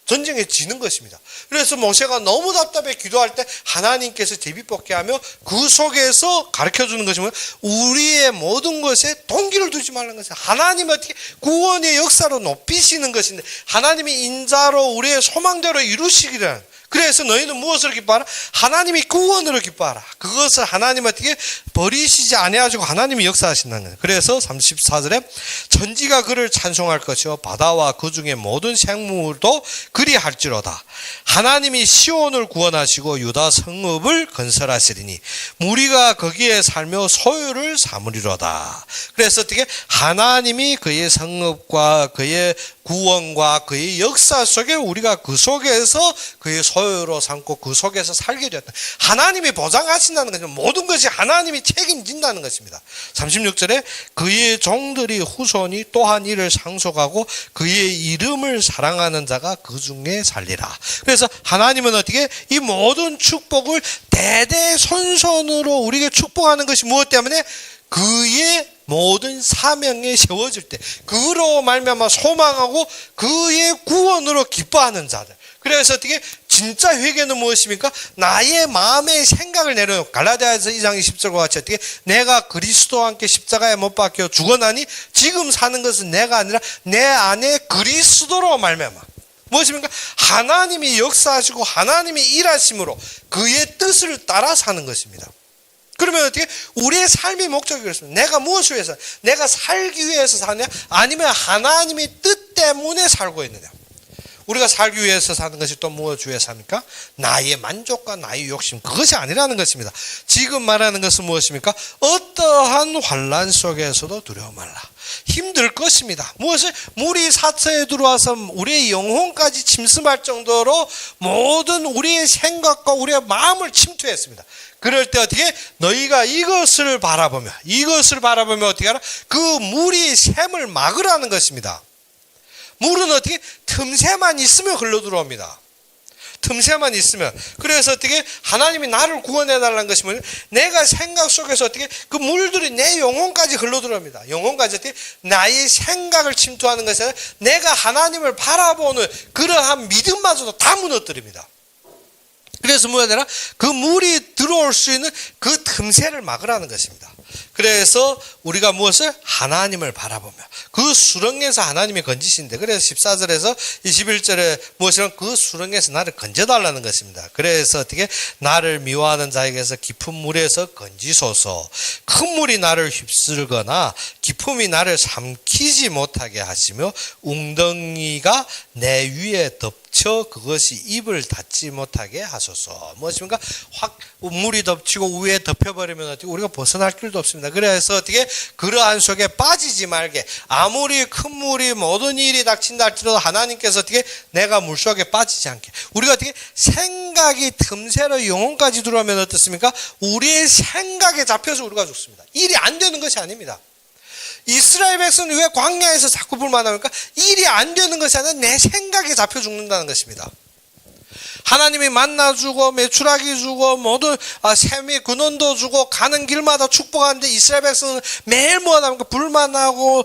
전쟁에 지는 것입니다. 그래서 모세가 너무 답답해 기도할 때 하나님께서 제비뽑게 하며 그 속에서 가르쳐주는 것이 뭐예요? 우리의 모든 것에 동기를 두지 말라는 것이에요. 하나님이 어떻게 구원의 역사로 높이시는 것인데 하나님이 인자로 우리의 소망대로 이루시기를. 그래서 너희는 무엇으로 기뻐하라? 하나님이 구원으로 기뻐하라. 그것을 하나님 어떻게 버리시지 아니하시고 하나님이 역사하신다는 거예요. 그래서 34절에 천지가 그를 찬송할 것이요 바다와 그 중에 모든 생물도 그리할지로다. 하나님이 시온을 구원하시고 유다 성읍을 건설하시리니 무리가 거기에 살며 소유를 삼으리로다. 그래서 어떻게 하나님이 그의 성읍과 그의 구원과 그의 역사 속에 우리가 그 속에서 그의 소유로 삼고 그 속에서 살게 되었다. 하나님이 보장하신다는 것은 모든 것이 하나님이 책임진다는 것입니다. 36절에 그의 종들이 후손이 또한 이를 상속하고 그의 이름을 사랑하는 자가 그 중에 살리라. 그래서 하나님은 어떻게 이 모든 축복을 대대손손으로 우리에게 축복하는 것이 무엇 때문에? 그의 모든 사명에 세워질 때 그로 말미암아 소망하고 그의 구원으로 기뻐하는 자들. 그래서 어떻게 진짜 회개는 무엇입니까? 나의 마음의 생각을 내려놓고 갈라디아서 2장 20절과 같이 어떻게 내가 그리스도와 함께 십자가에 못 박혀 죽어나니 지금 사는 것은 내가 아니라 내 안에 그리스도로 말미암아. 무엇입니까? 하나님이 역사하시고 하나님이 일하심으로 그의 뜻을 따라 사는 것입니다. 그러면 어떻게? 우리의 삶의 목적이 그렇습니다. 내가 무엇을 위해서? 내가 살기 위해서 사냐? 아니면 하나님의 뜻 때문에 살고 있느냐? 우리가 살기 위해서 사는 것이 또 무엇 위해서 삽니까? 나의 만족과 나의 욕심, 그것이 아니라는 것입니다. 지금 말하는 것은 무엇입니까? 어떠한 환난 속에서도 두려워 말라. 힘들 것입니다. 무엇을? 물이 사처에 들어와서 우리의 영혼까지 침습할 정도로 모든 우리의 생각과 우리의 마음을 침투했습니다. 그럴 때 어떻게? 너희가 이것을 바라보며 어떻게 하라? 그 물이 샘을 막으라는 것입니다. 물은 어떻게? 틈새만 있으면 흘러 들어옵니다. 틈새만 있으면. 그래서 어떻게? 하나님이 나를 구원해달라는 것이 뭐냐면, 내가 생각 속에서 어떻게? 그 물들이 내 영혼까지 흘러 들어옵니다. 영혼까지 어떻게? 나의 생각을 침투하는 것이 아니라 내가 하나님을 바라보는 그러한 믿음마저도 다 무너뜨립니다. 그래서 뭐야 되나? 그 물이 들어올 수 있는 그 틈새를 막으라는 것입니다. 그래서 우리가 무엇을? 하나님을 바라보며 그 수렁에서 하나님이 건지신데, 그래서 14절에서 21절에 무엇이란? 그 수렁에서 나를 건져달라는 것입니다. 그래서 어떻게? 나를 미워하는 자에게서 깊은 물에서 건지소서. 큰 물이 나를 휩쓸거나 깊음이 나를 삼키지 못하게 하시며 웅덩이가 내 위에 덮쳐 그것이 입을 닫지 못하게 하소서. 무엇입니까? 확 물이 덮치고 위에 덮여버리면 어떻게? 우리가 벗어날 길도 없습니다. 그래서 어떻게? 그러한 속에 빠지지 말게. 아무리 큰 물이 모든 일이 닥친다 할지라도 하나님께서 어떻게? 내가 물속에 빠지지 않게. 우리가 어떻게? 생각이 틈새로 영혼까지 들어오면 어떻습니까? 우리의 생각에 잡혀서 우리가 죽습니다. 일이 안 되는 것이 아닙니다. 이스라엘 백성은 왜 광야에서 자꾸 불만합니까? 일이 안 되는 것이 아니라 내 생각에 잡혀 죽는다는 것입니다. 하나님이 만나 주고 메추라기 주고 모든 샘이 근원도 주고 가는 길마다 축복하는데 이스라엘 백성은 매일 무엇합니까? 불만하고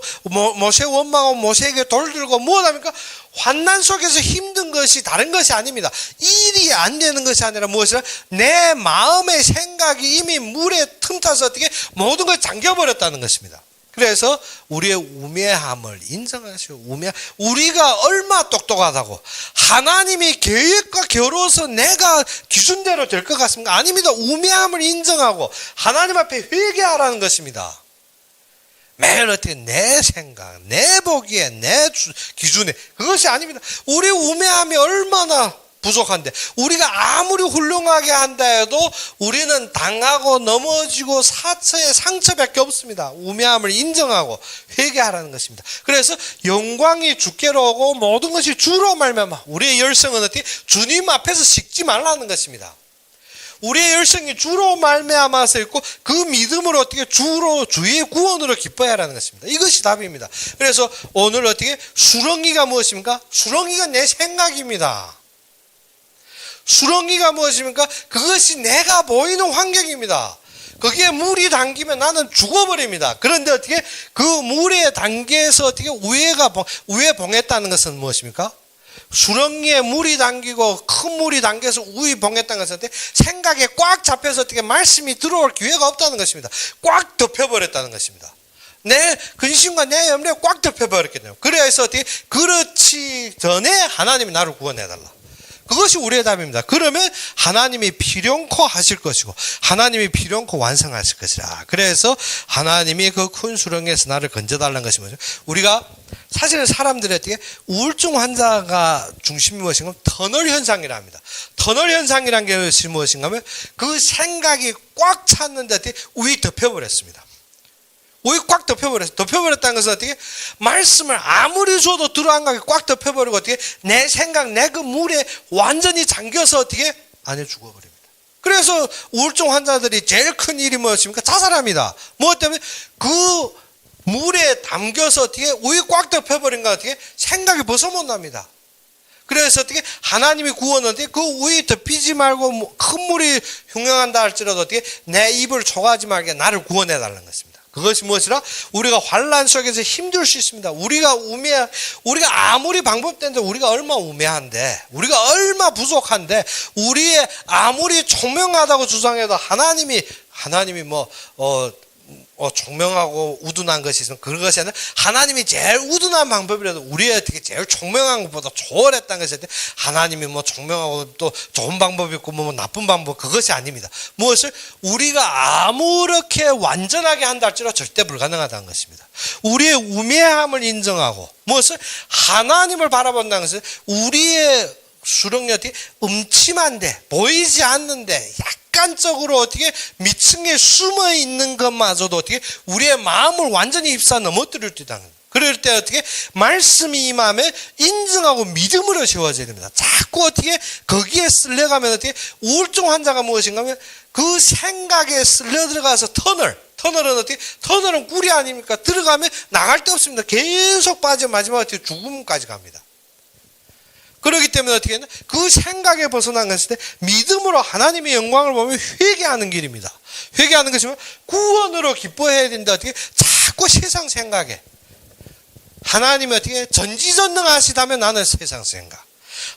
모세 원망하고 모세에게 돌들고 무엇합니까? 환난 속에서 힘든 것이 다른 것이 아닙니다. 일이 안 되는 것이 아니라 무엇이라? 내 마음의 생각이 이미 물에 틈타서 어떻게 모든 걸 잠겨버렸다는 것입니다. 그래서 우리의 우매함을 인정하시오. 우리가 얼마 똑똑하다고 하나님이 계획과 겨루어서 내가 기준대로 될 것 같습니까? 아닙니다. 우매함을 인정하고 하나님 앞에 회개하라는 것입니다. 매일 어떻게? 내 생각, 내 보기에, 내 기준에, 그것이 아닙니다. 우리 우매함이 얼마나 부족한데, 우리가 아무리 훌륭하게 한다 해도 우리는 당하고 넘어지고 사처의 상처밖에 없습니다. 우매함을 인정하고 회개하라는 것입니다. 그래서 영광이 주께로 오고 모든 것이 주로 말미암아 우리의 열성은 어떻게? 주님 앞에서 식지 말라는 것입니다. 우리의 열성이 주로 말미암아서 있고 그 믿음으로 어떻게? 주의 구원으로 기뻐야 하라는 것입니다. 이것이 답입니다. 그래서 오늘 어떻게? 수렁이가 무엇입니까? 수렁이가 내 생각입니다. 수렁이가 무엇입니까? 그것이 내가 보이는 환경입니다. 거기에 물이 담기면 나는 죽어버립니다. 그런데 어떻게? 그 물에 담겨서 어떻게? 위에 봉했다는 것은 무엇입니까? 수렁이에 물이 담기고 큰 물이 담겨서 우이 봉했다는 것은 생각에 꽉 잡혀서 어떻게? 말씀이 들어올 기회가 없다는 것입니다. 꽉 덮여버렸다는 것입니다. 내 근심과 내 염려에 꽉 덮여버렸겠네요. 그래서 어떻게? 그렇지 전에 하나님이 나를 구원해달라. 그것이 우리의 답입니다. 그러면 하나님이 필요코 하실 것이고 하나님이 필요코 완성하실 것이라. 그래서 하나님이 그 큰 수렁에서 나를 건져달라는 것이 뭐죠? 우리가 사실은 사람들이 어떻게? 우울증 환자가 중심이 무엇인가? 터널 현상이라 합니다. 터널 현상이란 것이 무엇인가 하면 그 생각이 꽉 찼는데 어떻게? 우이 덮여버렸습니다. 우이 꽉 덮여버렸어요. 덮여버렸다는 것은 어떻게? 말씀을 아무리 줘도 들어안 가게 꽉 덮여버리고 어떻게? 내 생각, 내 그 물에 완전히 잠겨서 어떻게? 안에 죽어버립니다. 그래서 우울증 환자들이 제일 큰 일이 무엇입니까? 자살합니다. 무엇 때문에? 그 물에 담겨서 어떻게? 우이 꽉 덮여버린 거 어떻게? 생각이 벗어 못 납니다. 그래서 어떻게? 하나님이 구원은 어떻게? 그 우이 덮이지 말고 큰 물이 흉흉한다 할지라도 어떻게? 내 입을 초가하지 말게 나를 구원해달라는 것입니다. 그것이 무엇이라? 우리가 환난 속에서 힘들 수 있습니다. 우리가 아무리 방법된데 우리가 얼마 우매한데, 우리가 얼마 부족한데, 우리의 아무리 총명하다고 주장해도 하나님이 총명하고 우둔한 것이 있으면 그것이 아니라 하나님이 제일 우둔한 방법이라도 우리의 어떻게 제일 총명한 것보다 초월했다는 것이 아니라 하나님이 뭐 총명하고 또 좋은 방법이 있고 뭐 나쁜 방법 그것이 아닙니다. 무엇을 우리가 아무렇게 완전하게 한다 할지라도 절대 불가능하다는 것입니다. 우리의 우매함을 인정하고 무엇을 하나님을 바라본다는 것은 우리의 수령력이 음침한데 보이지 않는데 약간적으로 어떻게 미층에 숨어 있는 것마저도 어떻게 우리의 마음을 완전히 입사 넘어뜨릴 수 있다는 거예요. 그럴 때 어떻게 말씀이 임하면 인정하고 믿음으로 세워져야 됩니다. 자꾸 어떻게 거기에 쓸려가면 어떻게 우울증 환자가 무엇인가 하면 그 생각에 쓸려 들어가서 터널은 어떻게 터널은 꿀이 아닙니까? 들어가면 나갈 데 없습니다. 계속 빠져 마지막에 어떻게 죽음까지 갑니다. 그렇기 때문에 어떻게 했나? 그 생각에 벗어난 것일 때 믿음으로 하나님의 영광을 보면 회개하는 길입니다. 회개하는 것이면 구원으로 기뻐해야 된다. 어떻게 자꾸 세상 생각에 하나님이 어떻게 전지전능하시다면 나는 세상 생각,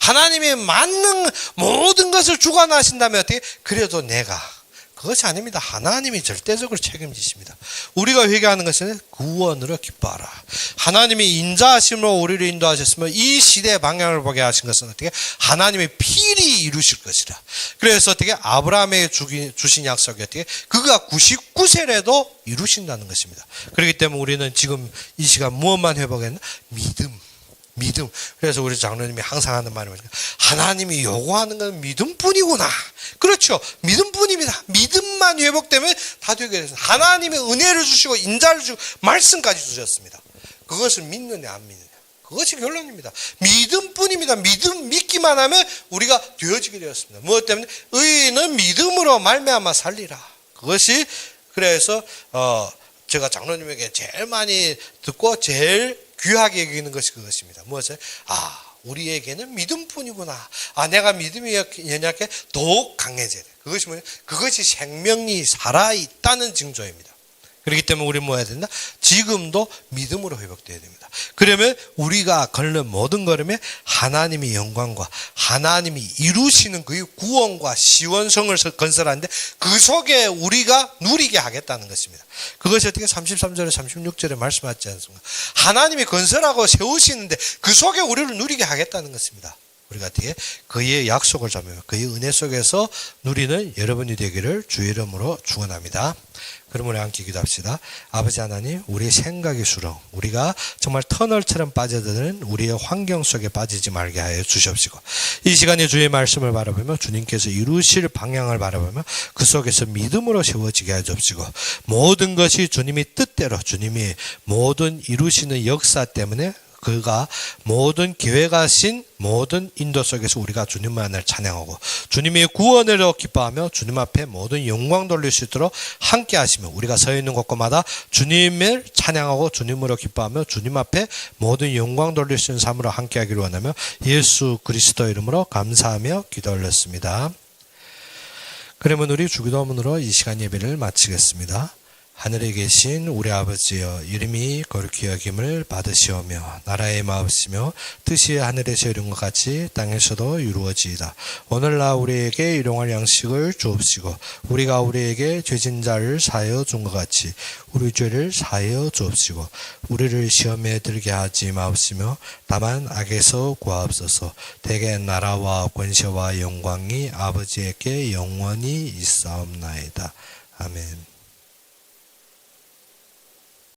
하나님이 만능 모든 것을 주관하신다면 어떻게 그래도 내가 그것이 아닙니다. 하나님이 절대적으로 책임지십니다. 우리가 회개하는 것은 구원으로 기뻐하라. 하나님이 인자하심으로 우리를 인도하셨으면 이 시대의 방향을 보게 하신 것은 어떻게 하나님의 필히 이루실 것이라. 그래서 어떻게 아브라함에게 주신 약속이 어떻게 그가 99세라도 이루신다는 것입니다. 그렇기 때문에 우리는 지금 이 시간 무엇만 회복했나? 믿음. 그래서 우리 장로님이 항상 하는 말이 뭐냐? 하나님이 요구하는 건 믿음뿐이구나. 그렇죠. 믿음뿐입니다. 믿음만 회복되면 다 되게 됐습니다. 하나님의 은혜를 주시고 인자를 주시고 말씀까지 주셨습니다. 그것을 믿느냐 안 믿느냐. 그것이 결론입니다. 믿음뿐입니다. 믿기만 하면 우리가 되어지게 되었습니다. 무엇 때문에? 의인은 믿음으로 말미암아 살리라. 그것이 그래서 제가 장로님에게 제일 많이 듣고 제일 귀하게 여기는 것이 그것입니다. 무엇을? 우리에게는 믿음뿐이구나. 내가 믿음이 연약해 더욱 강해져야 돼. 그것이 뭐냐? 그것이 생명이 살아있다는 징조입니다. 그렇기 때문에 우리는 뭐 해야 된다? 지금도 믿음으로 회복되어야 됩니다. 그러면 우리가 걸는 모든 걸음에 하나님의 영광과 하나님이 이루시는 그의 구원과 시원성을 건설하는데 그 속에 우리가 누리게 하겠다는 것입니다. 그것이 어떻게 33절에 36절에 말씀하지 않습니까? 하나님이 건설하고 세우시는데 그 속에 우리를 누리게 하겠다는 것입니다. 우리가 어떻게 그의 약속을 잡으며 그의 은혜 속에서 누리는 여러분이 되기를 주의 이름으로 축원합니다. 그럼 우리 함께 기도합시다. 아버지 하나님, 우리의 생각의 수렁, 우리가 정말 터널처럼 빠져드는 우리의 환경 속에 빠지지 말게 하여 주시옵시고, 이 시간에 주의 말씀을 바라보며 주님께서 이루실 방향을 바라보며 그 속에서 믿음으로 세워지게 하여 주옵시고, 모든 것이 주님의 뜻대로 주님이 모든 이루시는 역사 때문에 그가 모든 계획하신 모든 인도 속에서 우리가 주님만을 찬양하고 주님의 구원으로 기뻐하며 주님 앞에 모든 영광 돌릴 수 있도록 함께 하시며 우리가 서 있는 곳곳마다 주님을 찬양하고 주님으로 기뻐하며 주님 앞에 모든 영광 돌릴 수 있는 삶으로 함께 하기를 원하며 예수 그리스도 이름으로 감사하며 기도 올렸습니다. 그러면 우리 주기도문으로 이 시간 예배를 마치겠습니다. 하늘에 계신 우리 아버지여, 이름이 거룩히 여김을 받으시오며 나라의 마음이시며 뜻이 하늘에서 이룬 것 같이 땅에서도 이루어지이다. 오늘날 우리에게 일용할 양식을 주옵시고 우리가 우리에게 죄진 자를 사하여 준 것 같이 우리 죄를 사하여 주옵시고 우리를 시험에 들게 하지 마옵시며 다만 악에서 구하옵소서. 대개 나라와 권세와 영광이 아버지에게 영원히 있사옵나이다. 아멘.